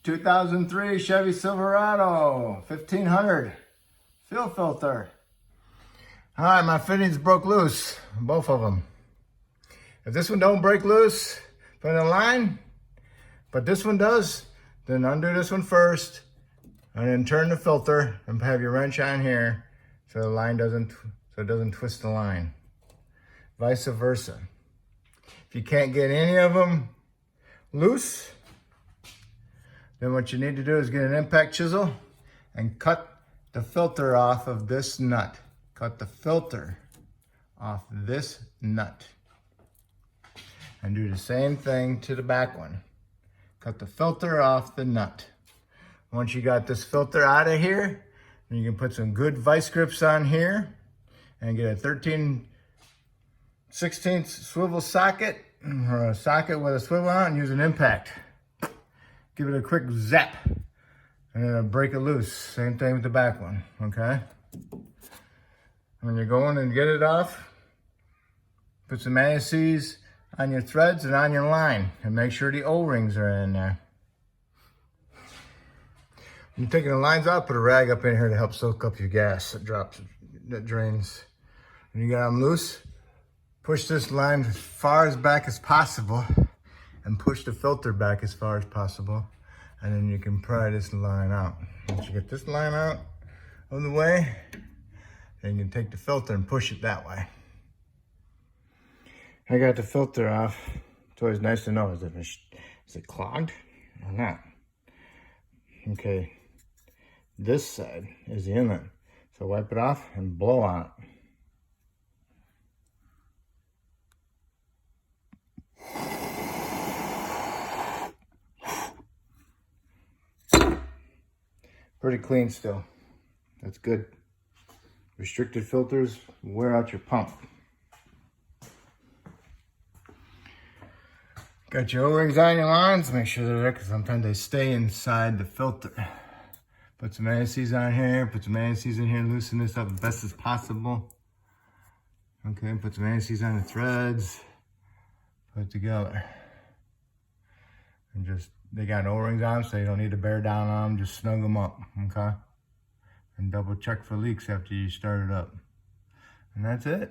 2003 Chevy Silverado 1500 fuel filter. All right, my fittings broke loose, both of them. If this one don't break loose, put it in line, but this one does, then undo this one first, and then turn the filter and have your wrench on here so the line doesn't, so it doesn't twist the line. Vice versa. If you can't get any of them loose, then what you need to do is get an impact chisel and cut the filter off of this nut. Cut the filter off this nut. And do the same thing to the back one. Cut the filter off the nut. Once you got this filter out of here, then you can put some good vice grips on here and get a 13/16 swivel socket or a socket with a swivel on and use an impact. Give it a quick zap and it'll break it loose. Same thing with the back one, okay? When you're going and get it off, put some anti-seize on your threads and on your line and make sure the O-rings are in there. When you're taking the lines out, put a rag up in here to help soak up your gas that drains. When you got them loose, push this line as far as back as possible and push the filter back as far as possible, and then you can pry this line out. Once you get this line out of the way, then you can take the filter and push it that way. I got the filter off. It's always nice to know, is it clogged or not? Okay, this side is the inlet. So wipe it off and blow on it. Pretty clean still. That's good. Restricted filters wear out your pump. Got your O-rings on your lines. Make sure they're there because sometimes they stay inside the filter. Put some anti-seize on here. Put some anti-seize in here. Loosen this up as best as possible. Okay, put some anti-seize on the threads. Put it together. And just, they got O-rings on them, so you don't need to bear down on them. Just snug them up, okay? And double check for leaks after you start it up. And that's it.